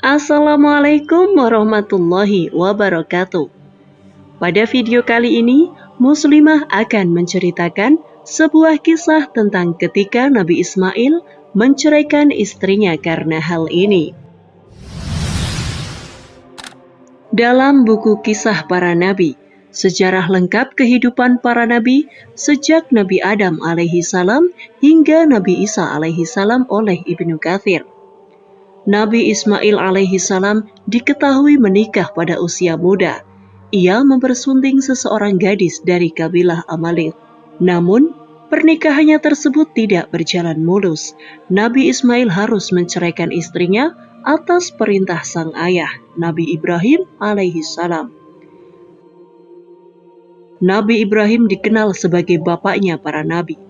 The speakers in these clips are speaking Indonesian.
Assalamualaikum warahmatullahi wabarakatuh. Pada video kali ini, Muslimah akan menceritakan sebuah kisah tentang ketika Nabi Ismail menceraikan istrinya karena hal ini. Dalam buku Kisah Para Nabi, sejarah lengkap kehidupan para nabi sejak Nabi Adam alaihi salam hingga Nabi Isa alaihi salam oleh Ibnu Katsir. Nabi Ismail alaihi salam diketahui menikah pada usia muda. Ia mempersunting seseorang gadis dari kabilah Amalek. Namun, pernikahannya tersebut tidak berjalan mulus. Nabi Ismail harus menceraikan istrinya atas perintah sang ayah, Nabi Ibrahim alaihi salam. Nabi Ibrahim dikenal sebagai bapaknya para nabi.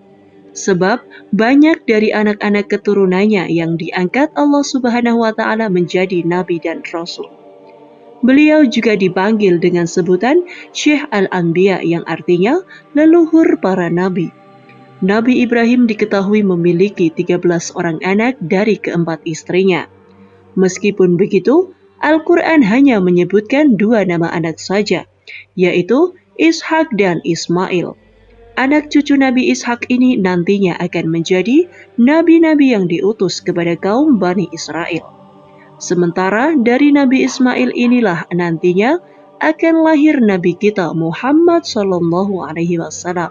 Sebab banyak dari anak-anak keturunannya yang diangkat Allah Subhanahu wa Ta'ala menjadi nabi dan rasul. Beliau juga dipanggil dengan sebutan Syekh Al-Anbiya yang artinya leluhur para nabi. Nabi Ibrahim diketahui memiliki 13 orang anak dari keempat istrinya. Meskipun begitu, Al-Quran hanya menyebutkan 2 nama anak saja, yaitu Ishak dan Ismail. Anak cucu Nabi Ishak ini nantinya akan menjadi nabi-nabi yang diutus kepada kaum Bani Israel. Sementara dari Nabi Ismail inilah nantinya akan lahir Nabi kita Muhammad SAW.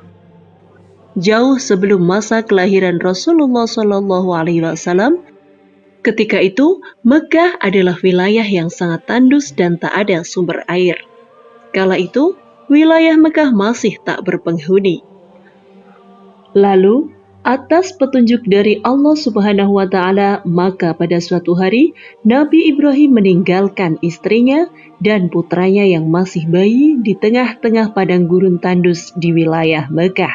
Jauh sebelum masa kelahiran Rasulullah SAW, ketika itu Mekah adalah wilayah yang sangat tandus dan tak ada sumber air. Kala itu wilayah Mekah masih tak berpenghuni. Lalu, atas petunjuk dari Allah Subhanahu wa Ta'ala, maka pada suatu hari Nabi Ibrahim meninggalkan istrinya dan putranya yang masih bayi di tengah-tengah padang gurun tandus di wilayah Mekah.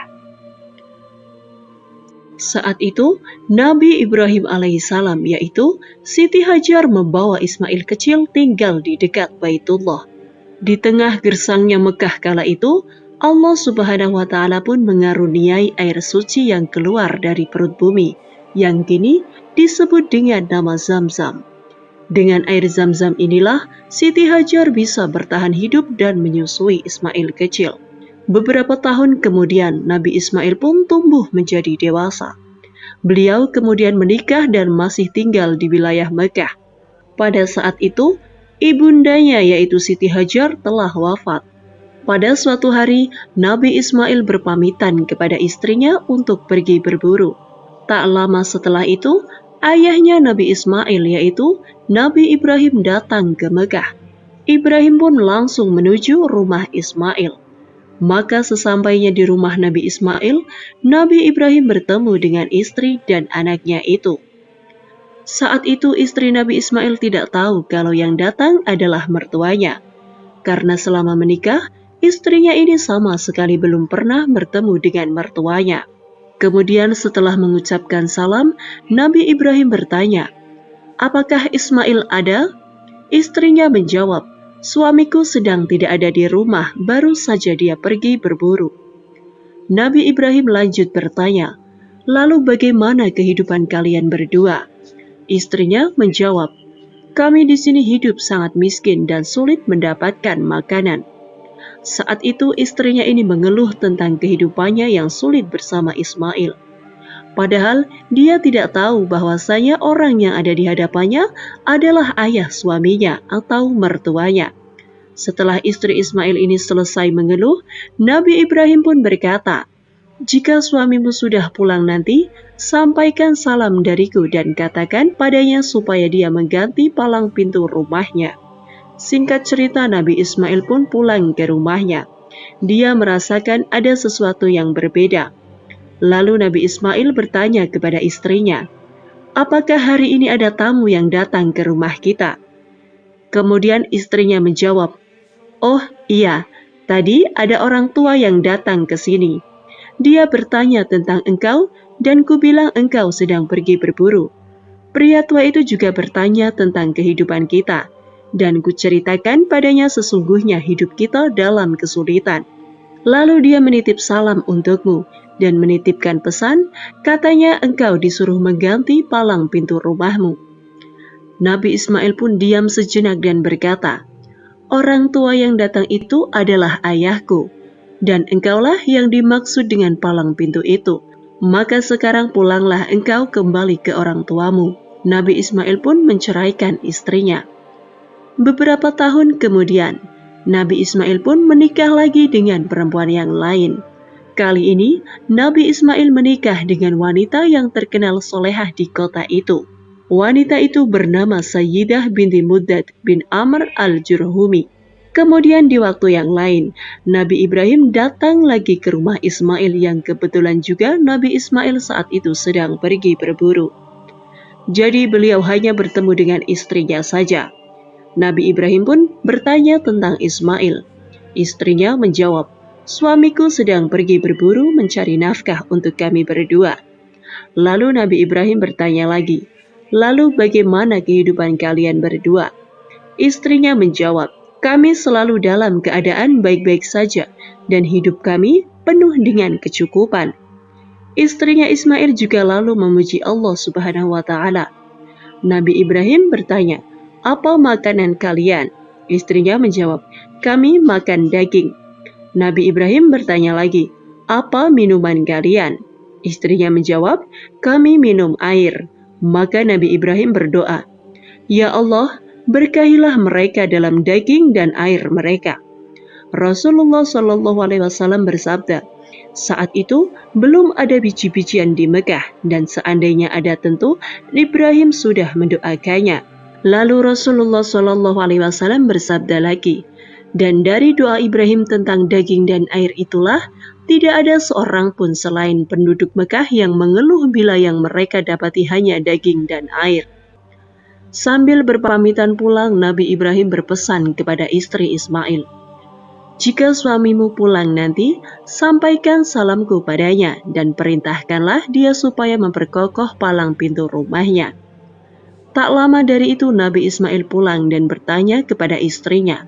Saat itu, Nabi Ibrahim alaihissalam yaitu Siti Hajar membawa Ismail kecil tinggal di dekat Baitullah. Di tengah gersangnya Mekah kala itu, Allah Subhanahu wa Ta'ala pun mengaruniai air suci yang keluar dari perut bumi, yang kini disebut dengan nama Zamzam. Dengan air Zamzam inilah Siti Hajar bisa bertahan hidup dan menyusui Ismail kecil. Beberapa tahun kemudian Nabi Ismail pun tumbuh menjadi dewasa. Beliau kemudian menikah dan masih tinggal di wilayah Mekah. Pada saat itu, ibundanya yaitu Siti Hajar telah wafat. Pada suatu hari, Nabi Ismail berpamitan kepada istrinya untuk pergi berburu. Tak lama setelah itu, ayahnya Nabi Ismail yaitu Nabi Ibrahim datang ke Mekah. Ibrahim pun langsung menuju rumah Ismail. Maka sesampainya di rumah Nabi Ismail, Nabi Ibrahim bertemu dengan istri dan anaknya itu. Saat itu istri Nabi Ismail tidak tahu kalau yang datang adalah mertuanya. Karena selama menikah, istrinya ini sama sekali belum pernah bertemu dengan mertuanya. Kemudian setelah mengucapkan salam, Nabi Ibrahim bertanya, "Apakah Ismail ada?" Istrinya menjawab, "Suamiku sedang tidak ada di rumah, baru saja dia pergi berburu." Nabi Ibrahim lanjut bertanya, "Lalu bagaimana kehidupan kalian berdua?" Istrinya menjawab, "Kami di sini hidup sangat miskin dan sulit mendapatkan makanan." Saat itu istrinya ini mengeluh tentang kehidupannya yang sulit bersama Ismail. Padahal dia tidak tahu bahwasanya orang yang ada di hadapannya adalah ayah suaminya atau mertuanya. Setelah istri Ismail ini selesai mengeluh, Nabi Ibrahim pun berkata, "Jika suamimu sudah pulang nanti, sampaikan salam dariku dan katakan padanya supaya dia mengganti palang pintu rumahnya." Singkat cerita, Nabi Ismail pun pulang ke rumahnya. Dia merasakan ada sesuatu yang berbeda. Lalu Nabi Ismail bertanya kepada istrinya, "Apakah hari ini ada tamu yang datang ke rumah kita?" Kemudian istrinya menjawab, "Oh iya, tadi ada orang tua yang datang ke sini. Dia bertanya tentang engkau dan kubilang engkau sedang pergi berburu. Pria tua itu juga bertanya tentang kehidupan kita. Dan kuceritakan padanya sesungguhnya hidup kita dalam kesulitan. Lalu dia menitip salam untukmu dan menitipkan pesan, katanya engkau disuruh mengganti palang pintu rumahmu." Nabi Ismail pun diam sejenak dan berkata, "Orang tua yang datang itu adalah ayahku, dan engkaulah yang dimaksud dengan palang pintu itu. Maka sekarang pulanglah engkau kembali ke orang tuamu." Nabi Ismail pun menceraikan istrinya. Beberapa tahun kemudian, Nabi Ismail pun menikah lagi dengan perempuan yang lain. Kali ini, Nabi Ismail menikah dengan wanita yang terkenal solehah di kota itu. Wanita itu bernama Sayyidah binti Muddad bin Amr al-Jurhumi. Kemudian di waktu yang lain, Nabi Ibrahim datang lagi ke rumah Ismail yang kebetulan juga Nabi Ismail saat itu sedang pergi berburu. Jadi beliau hanya bertemu dengan istrinya saja. Nabi Ibrahim pun bertanya tentang Ismail. Istrinya menjawab, "Suamiku sedang pergi berburu mencari nafkah untuk kami berdua." Lalu Nabi Ibrahim bertanya lagi, "Lalu bagaimana kehidupan kalian berdua?" Istrinya menjawab, "Kami selalu dalam keadaan baik-baik saja dan hidup kami penuh dengan kecukupan." Istrinya Ismail juga lalu memuji Allah Subhanahu wa Ta'ala. Nabi Ibrahim bertanya, "Apa makanan kalian?" Istrinya menjawab, "Kami makan daging." Nabi Ibrahim bertanya lagi, "Apa minuman kalian?" Istrinya menjawab, "Kami minum air." Maka Nabi Ibrahim berdoa, "Ya Allah, berkahilah mereka dalam daging dan air mereka." Rasulullah Shallallahu Alaihi Wasallam bersabda, "Saat itu belum ada biji-bijian di Mekah, dan seandainya ada tentu Ibrahim sudah mendoakannya." Lalu Rasulullah Shallallahu Alaihi Wasallam bersabda lagi, "Dan dari doa Ibrahim tentang daging dan air itulah tidak ada seorang pun selain penduduk Mekah yang mengeluh bila yang mereka dapati hanya daging dan air." Sambil berpamitan pulang, Nabi Ibrahim berpesan kepada istri Ismail, "Jika suamimu pulang nanti, sampaikan salamku padanya dan perintahkanlah dia supaya memperkokoh palang pintu rumahnya." Tak lama dari itu Nabi Ismail pulang dan bertanya kepada istrinya,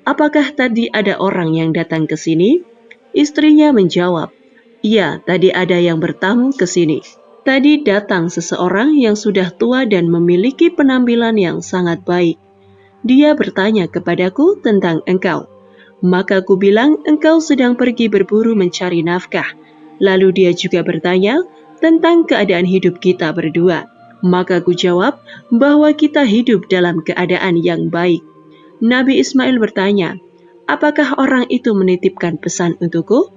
"Apakah tadi ada orang yang datang ke sini?" Istrinya menjawab, "Iya, tadi ada yang bertamu ke sini. Tadi datang seseorang yang sudah tua dan memiliki penampilan yang sangat baik. Dia bertanya kepadaku tentang engkau. Maka ku bilang engkau sedang pergi berburu mencari nafkah. Lalu dia juga bertanya tentang keadaan hidup kita berdua. Maka ku jawab bahwa kita hidup dalam keadaan yang baik." Nabi Ismail bertanya, "Apakah orang itu menitipkan pesan untukku?"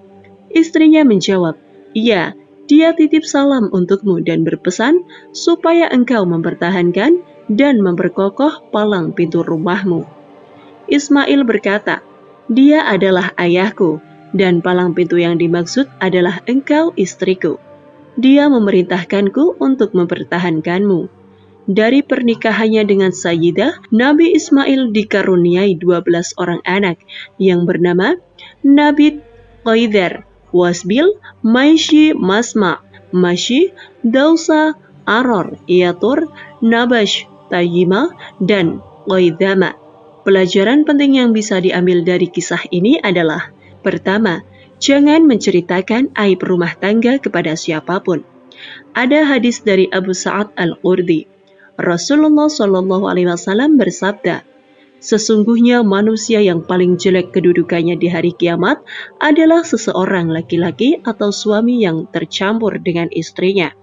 Istrinya menjawab, "Iya, dia titip salam untukmu dan berpesan supaya engkau mempertahankan dan memperkokoh palang pintu rumahmu." Ismail berkata, "Dia adalah ayahku, dan palang pintu yang dimaksud adalah engkau istriku. Dia memerintahkanku untuk mempertahankanmu." Dari pernikahannya dengan Sayyidah, Nabi Ismail dikaruniai 12 orang anak yang bernama Nabi Qaidar, Wasbil, Maishi, Masma, Mashi, Dausa, Aror, Yatur, Nabash, Tayyima, dan Qaidama. Pelajaran penting yang bisa diambil dari kisah ini adalah: pertama, jangan menceritakan aib rumah tangga kepada siapapun. Ada hadis dari Abu Sa'ad Al-Qurdi. Rasulullah Shallallahu Alaihi Wasallam bersabda, "Sesungguhnya manusia yang paling jelek kedudukannya di hari kiamat adalah seseorang laki-laki atau suami yang tercampur dengan istrinya,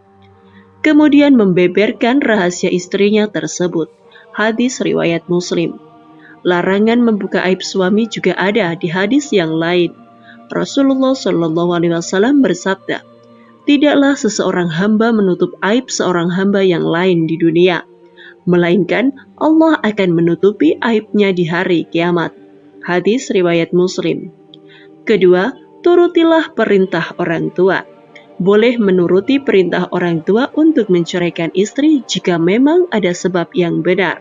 kemudian membeberkan rahasia istrinya tersebut." Hadis riwayat Muslim. Larangan membuka aib suami juga ada di hadis yang lain. Rasulullah Shallallahu Alaihi Wasallam bersabda, "Tidaklah seseorang hamba menutup aib seorang hamba yang lain di dunia, melainkan Allah akan menutupi aibnya di hari kiamat." Hadis riwayat Muslim. Kedua, turutilah perintah orang tua. Boleh menuruti perintah orang tua untuk menceraikan istri jika memang ada sebab yang benar.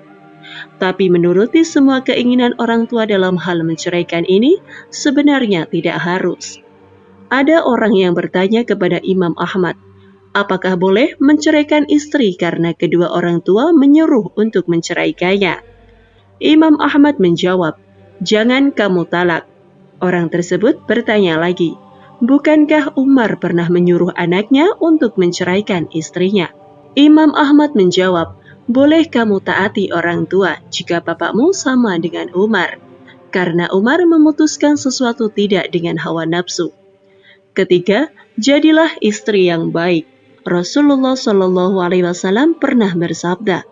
Tapi menuruti semua keinginan orang tua dalam hal menceraikan ini sebenarnya tidak harus. Ada orang yang bertanya kepada Imam Ahmad, apakah boleh menceraikan istri karena kedua orang tua menyuruh untuk menceraikannya? Imam Ahmad menjawab, "Jangan kamu talak." Orang tersebut bertanya lagi, "Bukankah Umar pernah menyuruh anaknya untuk menceraikan istrinya?" Imam Ahmad menjawab, boleh kamu taati orang tua jika bapakmu sama dengan Umar, karena Umar memutuskan sesuatu tidak dengan hawa nafsu. Ketiga, jadilah istri yang baik. Rasulullah Shallallahu Alaihi Wasallam pernah bersabda,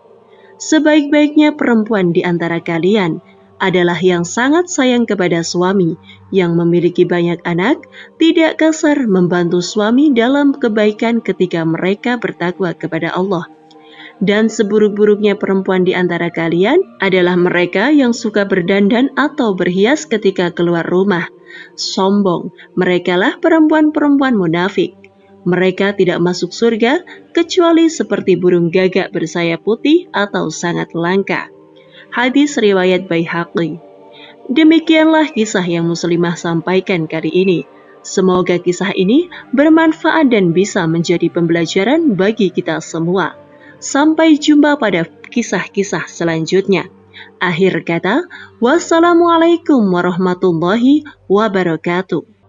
sebaik-baiknya perempuan di antara kalian adalah yang sangat sayang kepada suami, yang memiliki banyak anak, tidak kasar, membantu suami dalam kebaikan ketika mereka bertakwa kepada Allah. Dan seburuk-buruknya perempuan di antara kalian adalah mereka yang suka berdandan atau berhias ketika keluar rumah. Sombong, merekalah perempuan-perempuan munafik. Mereka tidak masuk surga kecuali seperti burung gagak bersayap putih atau sangat langka. Hadis riwayat Baihaqi. Demikianlah kisah yang Muslimah sampaikan kali ini. Semoga kisah ini bermanfaat dan bisa menjadi pembelajaran bagi kita semua. Sampai jumpa pada kisah-kisah selanjutnya. Akhir kata, wassalamualaikum warahmatullahi wabarakatuh.